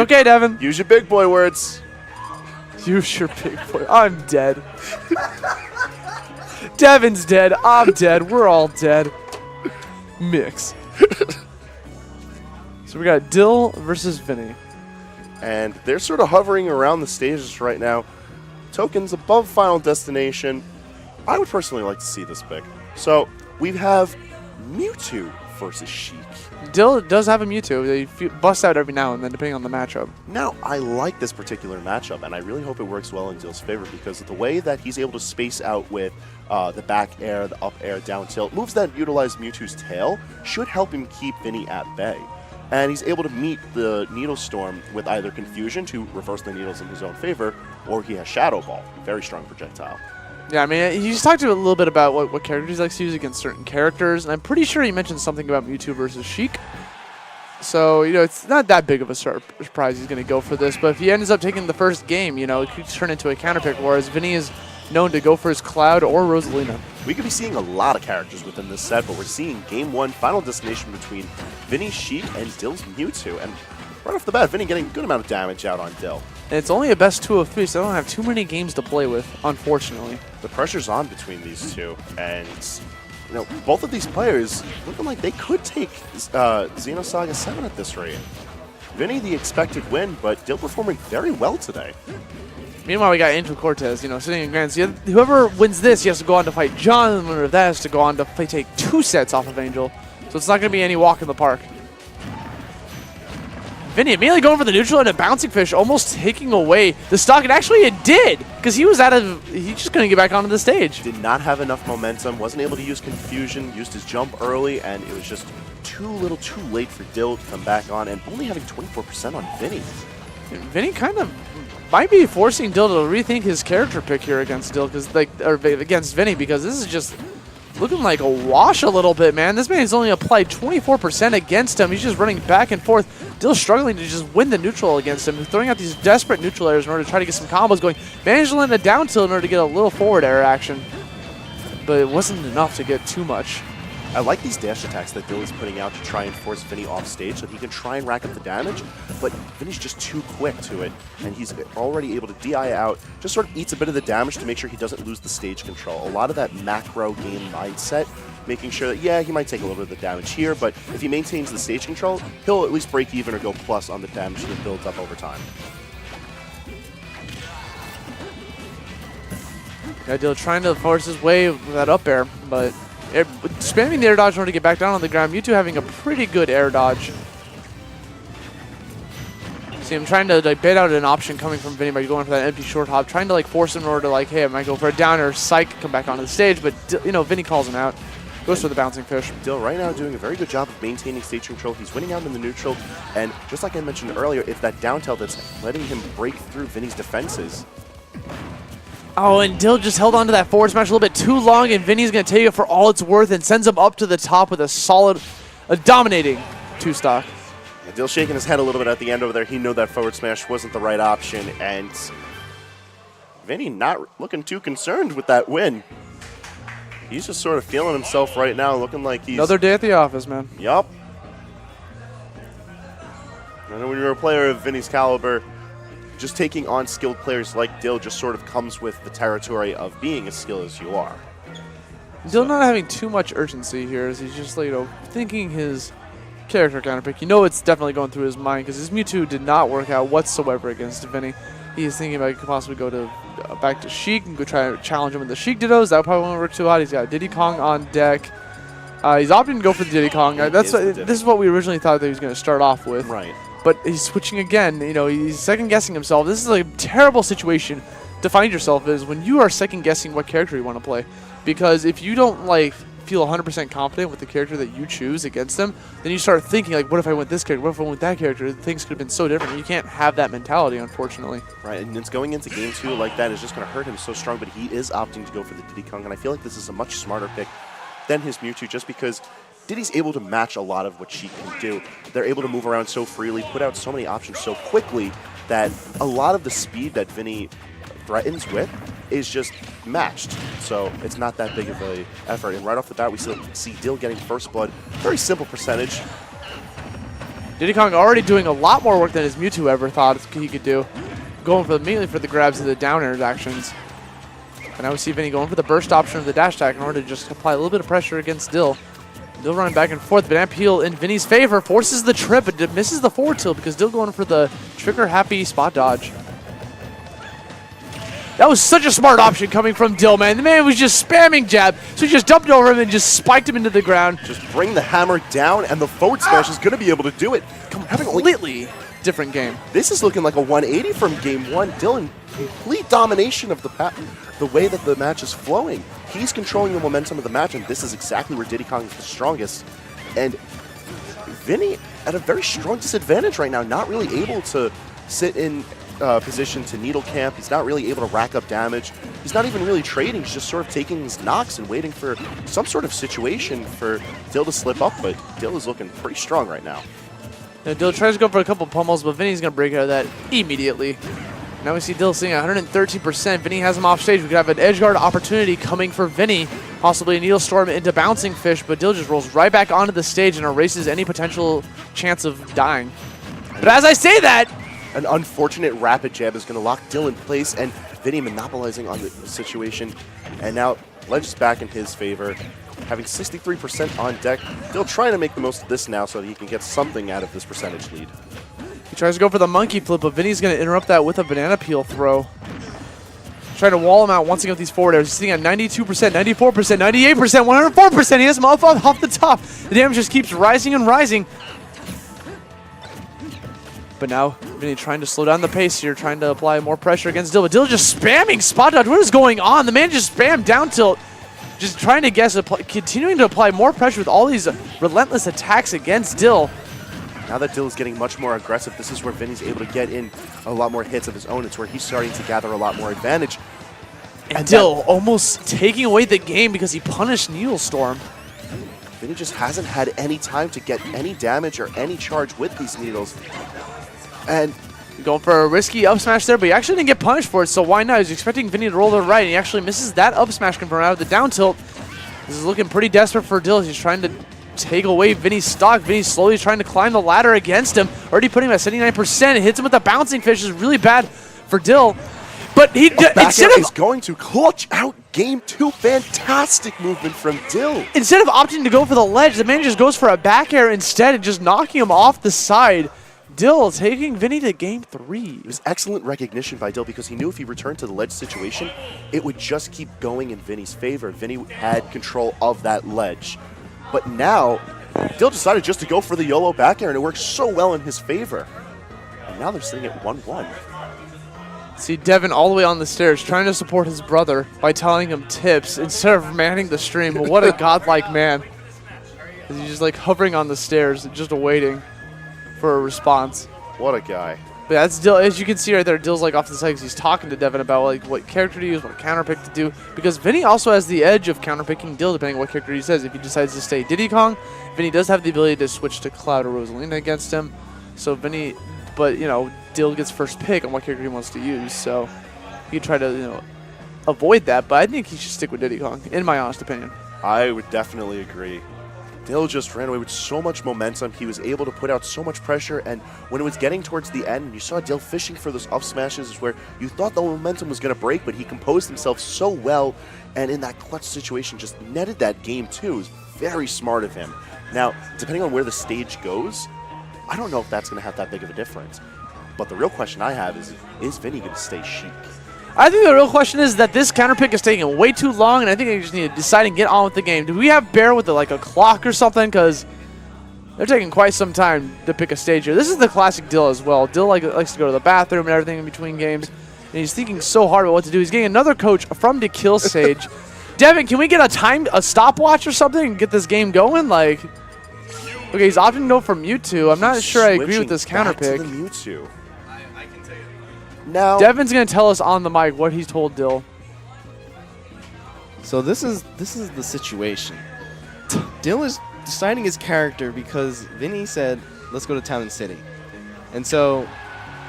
okay, Devin. Use your big boy words. Use your big boy. I'm dead. Devin's dead. I'm dead. We're all dead. Mix. So we got Dill versus Vinnie. And they're sort of hovering around the stages right now. Tokens above Final Destination. I would personally like to see this pick. So we have Mewtwo versus Sheik. Dill does have a Mewtwo. They bust out every now and then, depending on the matchup. Now, I like this particular matchup, and I really hope it works well in Dill's favor because of the way that he's able to space out with the back air, the up air, down tilt, moves that utilize Mewtwo's tail should help him keep Vinnie at bay. And he's able to meet the Needle Storm with either Confusion to reverse the needles in his own favor, or he has Shadow Ball, very strong projectile. Yeah, I mean, he's talked a little bit about what characters he likes to use against certain characters, and I'm pretty sure he mentioned something about Mewtwo versus Sheik. So, you know, it's not that big of a surprise he's going to go for this, but if he ends up taking the first game, you know, it could turn into a counter pick, whereas Vinnie is known to go for his Cloud or Rosalina. We could be seeing a lot of characters within this set, but we're seeing Game 1 Final Destination between Vinnie, Sheik, and Dill's Mewtwo, and right off the bat, Vinnie getting a good amount of damage out on Dill. And it's only a best 2 of 3, so I don't have too many games to play with, unfortunately. The pressure's on between these two, and you know, both of these players looking like they could take XenoSaga 7 at this rate. Vinnie the expected win, but Dill performing very well today. Meanwhile, we got Angel Cortez, you know, sitting in Grand. So whoever wins this, he has to go on to fight John, and the winner of that has to go on to take 2 sets off of Angel. So it's not going to be any walk in the park. Vinnie immediately going for the neutral and a bouncing fish, almost taking away the stock. And actually it did, because he just couldn't get back onto the stage. Did not have enough momentum, wasn't able to use Confusion, used his jump early, and it was just too late for Dill to come back on, and only having 24% on Vinnie. Vinnie kind of might be forcing Dill to rethink his character pick here against Dill, against Vinnie, because this is just looking like a wash a little bit, man. This man's only applied 24% against him. He's just running back and forth. Dill's struggling to just win the neutral against him, throwing out these desperate neutral airs in order to try to get some combos going. Managed to land a down tilt in order to get a little forward air action, but it wasn't enough to get too much. I like these dash attacks that Dill is putting out to try and force Vinnie off stage so he can try and rack up the damage, but Vinnie's just too quick to it, and he's already able to DI out, just sort of eats a bit of the damage to make sure he doesn't lose the stage control. A lot of that macro game mindset, making sure that, yeah, he might take a little bit of the damage here, but if he maintains the stage control, he'll at least break even or go plus on the damage that builds up over time. Yeah, Dill trying to force his way with that up air, but spamming the air dodge in order to get back down on the ground. Mewtwo having a pretty good air dodge. See him trying to bait out an option coming from Vinnie by going for that empty short hop, trying to force him in order to hey, I might go for a downer, psych, come back onto the stage, but you know, Vinnie calls him out. Goes for the bouncing fish. Dill right now doing a very good job of maintaining stage control. He's winning out in the neutral, and just like I mentioned earlier, it's that down tilt that's letting him break through Vinnie's defenses. Oh, and Dill just held on to that forward smash a little bit too long, and Vinnie's going to take it for all it's worth and sends him up to the top with a dominating 2-stock. Yeah, Dill shaking his head a little bit at the end over there. He knew that forward smash wasn't the right option, and Vinnie not looking too concerned with that win. He's just sort of feeling himself right now, looking like he's... Another day at the office, man. Yup. I know when you're a player of Vinnie's caliber, just taking on skilled players like Dill just sort of comes with the territory of being as skilled as you are. Dill not having too much urgency here as he's just, thinking his character counter pick. You know it's definitely going through his mind because his Mewtwo did not work out whatsoever against Vinnie. He's thinking about he could possibly go to back to Sheik and go try to challenge him with the Sheik Dittos. That probably won't work too hot. He's got Diddy Kong on deck. He's opting to go for the Diddy Kong. This is what we originally thought that he was going to start off with. Right. But he's switching again. You know, he's second-guessing himself. This is a terrible situation to find yourself is when you are second-guessing what character you want to play. Because if you don't, feel 100% confident with the character that you choose against them, then you start thinking, what if I went this character? What if I went that character? Things could have been so different. You can't have that mentality, unfortunately. Right, and it's going into Game 2 like that is just going to hurt him so strong, but he is opting to go for the Diddy Kong, and I feel like this is a much smarter pick than his Mewtwo just because Diddy's able to match a lot of what she can do. They're able to move around so freely, put out so many options so quickly that a lot of the speed that Vinnie threatens with is just matched. So it's not that big of an effort. And right off the bat, we see Dill getting first blood. Very simple percentage. Diddy Kong already doing a lot more work than his Mewtwo ever thought he could do. Going for mainly for the grabs and the down airs actions. And now we see Vinnie going for the burst option of the dash attack in order to just apply a little bit of pressure against Dill. Dill running back and forth, banana peel in Vinnie's favor, forces the trip, but misses the forward tilt because Dill going for the trigger-happy spot dodge. That was such a smart option coming from Dill, man. The man was just spamming jab, so he just dumped over him and just spiked him into the ground. Just bring the hammer down, and the forward smash is going to be able to do it. Completely different game. This is looking like a 180 from game one. Dill in complete domination of the way that the match is flowing. He's controlling the momentum of the match, and this is exactly where Diddy Kong is the strongest. And Vinnie at a very strong disadvantage right now, not really able to sit in position to needle camp. He's not really able to rack up damage. He's not even really trading. He's just sort of taking his knocks and waiting for some sort of situation for Dill to slip up, but Dill is looking pretty strong right now. Now Dill tries to go for a couple pummels, but Vinnie's going to break out of that immediately. Now we see Dill sitting at 113%. Vinnie has him off stage. We could have an edge guard opportunity coming for Vinnie. Possibly a Needle Storm into Bouncing Fish, but Dill just rolls right back onto the stage and erases any potential chance of dying. But as I say that, an unfortunate rapid jab is going to lock Dill in place, and Vinnie monopolizing on the situation. And now ledge is back in his favor, having 63% on deck. Dill trying to make the most of this now so that he can get something out of this percentage lead. He tries to go for the monkey flip, but Vinnie's going to interrupt that with a banana peel throw. Trying to wall him out once again with these forward airs. He's sitting at 92%, 94%, 98%, 104%. He has him off the top. The damage just keeps rising and rising. But now, Vinnie trying to slow down the pace here, trying to apply more pressure against Dill. But Dill just spamming spot dodge. What is going on? The man just spammed down tilt, just trying to guess, continuing to apply more pressure with all these relentless attacks against Dill. Now that Dill is getting much more aggressive, this is where Vinnie's able to get in a lot more hits of his own. It's where he's starting to gather a lot more advantage. And Dill almost taking away the game because he punished Needle Storm. Vinnie just hasn't had any time to get any damage or any charge with these needles. And going for a risky up smash there, but he actually didn't get punished for it, so why not? He's expecting Vinnie to roll to the right, and he actually misses that up smash confirm out of the down tilt. This is looking pretty desperate for Dill. He's trying to take away Vinnie's stock. Vinnie's slowly trying to climb the ladder against him. Already putting him at 79%. It hits him with the bouncing fish. Is really bad for Dill. But he instead of is going to clutch out game two. Fantastic movement from Dill. Instead of opting to go for the ledge, the man just goes for a back air instead and just knocking him off the side. Dill taking Vinnie to game three. It was excellent recognition by Dill because he knew if he returned to the ledge situation, it would just keep going in Vinnie's favor. Vinnie had control of that ledge. But now, Dill decided just to go for the YOLO back air, and it worked so well in his favor. And now they're sitting at 1-1. See Devin all the way on the stairs trying to support his brother by telling him tips instead of manning the stream. But what a godlike man. He's just like hovering on the stairs, just waiting for a response. What a guy. But that's Dill. As you can see right there, Dill's like off the side because he's talking to Devin about like what character to use, what counter pick to do. Because Vinnie also has the edge of counter picking Dill depending on what character he says. If he decides to stay Diddy Kong, Vinnie does have the ability to switch to Cloud or Rosalina against him. So Vinnie, but you know, Dill gets first pick on what character he wants to use. So he try to avoid that. But I think he should stick with Diddy Kong, in my honest opinion. I would definitely agree. Dill just ran away with so much momentum. He was able to put out so much pressure, and when it was getting towards the end, you saw Dill fishing for those up smashes where you thought the momentum was going to break, but he composed himself so well, and in that clutch situation just netted that game too. It was very smart of him. Now, depending on where the stage goes, I don't know if that's going to have that big of a difference. But the real question I have is Vinnie going to stay chic? I think the real question is that this counter pick is taking way too long, and I think they just need to decide and get on with the game. Do we have Bear with like a clock or something? Because they're taking quite some time to pick a stage here. This is the classic Dill as well. Dill likes to go to the bathroom and everything in between games, and he's thinking so hard about what to do. He's getting another coach from the kill stage. Devin, can we get a stopwatch or something and get this game going? Like, okay, he's opting to go for Mewtwo. I'm not sure I agree with this counter pick. To the Mewtwo. Now, Devin's going to tell us on the mic what he told Dill. So this is the situation. Dill is deciding his character because Vinnie said, let's go to Town and City. And so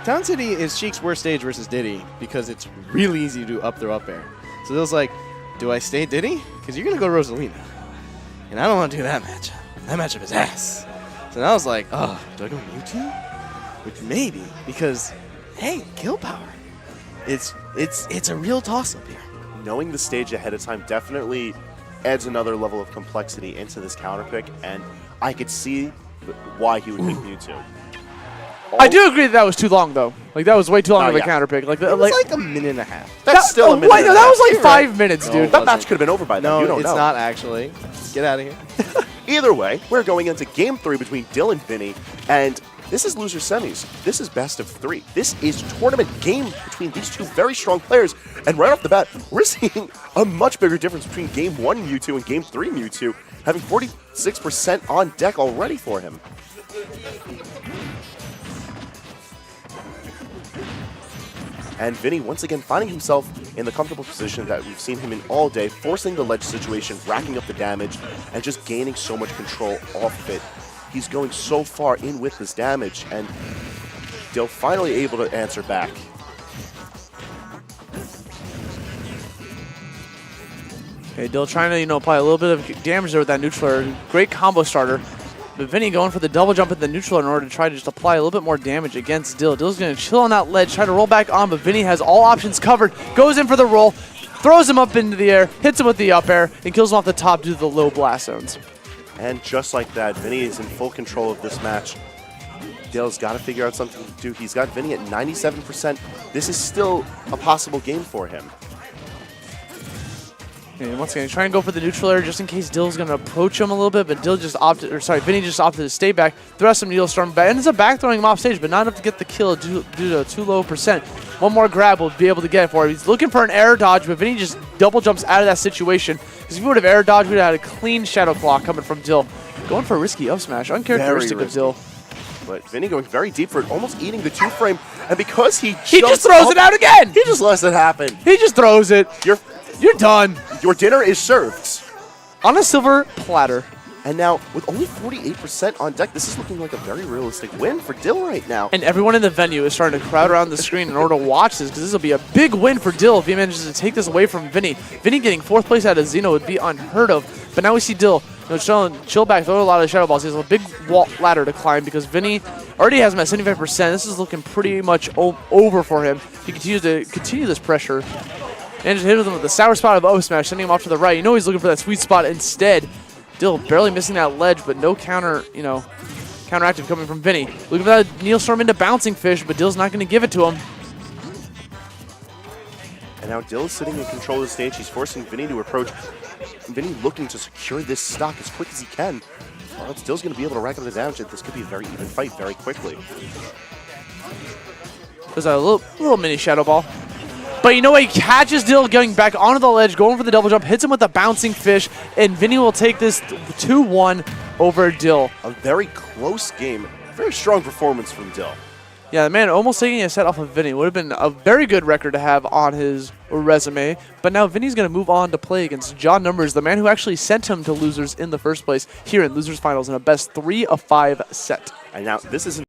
Town City is Sheik's worst stage versus Diddy because it's really easy to do up throw up air. So Dill's like, do I stay Diddy? Because you're going to go Rosalina. And I don't want to do that matchup. That matchup is ass. So now I was like, oh, do I go Mewtwo? Which maybe, because, hey, kill power. It's a real toss-up here. Knowing the stage ahead of time definitely adds another level of complexity into this counter pick, and I could see why he would pick Mewtwo. I do agree that was too long, though. Like, that was way too long of a counter pick. Like, It was like a minute and a half. That's still a minute. Wait, no, and a that half. was like You're 5 minutes, No, dude. it That match wasn't. could have been over by then. No, You don't it's know. not actually. Get out of here. Either way, we're going into Game 3 between Dill and Vinnie, and this is loser semis. This is best of 3. This is tournament game between these two very strong players, and right off the bat, we're seeing a much bigger difference between Game 1 Mewtwo and Game 3 Mewtwo, having 46% on deck already for him. And Vinnie, once again, finding himself in the comfortable position that we've seen him in all day, forcing the ledge situation, racking up the damage, and just gaining so much control off of it. He's going so far in with this damage, and Dill finally able to answer back. Okay, Dill trying to, apply a little bit of damage there with that neutral. Great combo starter. But Vinnie going for the double jump at the neutral in order to try to just apply a little bit more damage against Dill. Dill's going to chill on that ledge, try to roll back on, but Vinnie has all options covered. Goes in for the roll, throws him up into the air, hits him with the up air, and kills him off the top due to the low blast zones. And just like that, Vinnie is in full control of this match. Dill's got to figure out something to do. He's got Vinnie at 97%. This is still a possible game for him. And once again, trying to go for the neutral air just in case Dill's going to approach him a little bit, but Vinnie just opted to stay back, throw some Needle Storm, but ends up back throwing him off stage, but not enough to get the kill due to a too low percent. One more grab will be able to get it for him. He's looking for an air dodge, but Vinnie just double jumps out of that situation. Because if he would have air dodged, we would have had a clean Shadow Claw coming from Dill. Going for a risky up smash, uncharacteristic of Dill. But Vinnie going very deep for it, almost eating the 2-frame, and because he just throws it out again! He just lets it happen. He just throws it. You're done. Your dinner is served. On a silver platter. And now, with only 48% on deck, this is looking like a very realistic win for Dill right now. And everyone in the venue is starting to crowd around the screen in order to watch this, because this will be a big win for Dill if he manages to take this away from Vinnie. Vinnie getting 4th place out of Xeno would be unheard of. But now we see Dill chill back, throw a lot of Shadow Balls. He has a big ladder to climb because Vinnie already has him at 75%. This is looking pretty much over for him. He continues to continue this pressure. And just hit him with the sour spot of O Smash, sending him off to the right. You know he's looking for that sweet spot instead. Dill barely missing that ledge, but no counteractive coming from Vinnie. Looking for that Needle Storm into Bouncing Fish, but Dill's not going to give it to him. And now Dill is sitting in control of the stage. He's forcing Vinnie to approach. Vinnie looking to secure this stock as quick as he can. Or else Dill's going to be able to rack up the damage, and this could be a very even fight very quickly. There's a little mini Shadow Ball. But you know what? He catches Dill going back onto the ledge, going for the double jump, hits him with the Bouncing Fish, and Vinnie will take this 2-1 over Dill. A very close game. Very strong performance from Dill. Yeah, the man almost taking a set off of Vinnie. Would have been a very good record to have on his resume. But now Vinnie's going to move on to play against John Numbers, the man who actually sent him to losers in the first place here in Losers Finals in a best 3 of 5 set. And now this is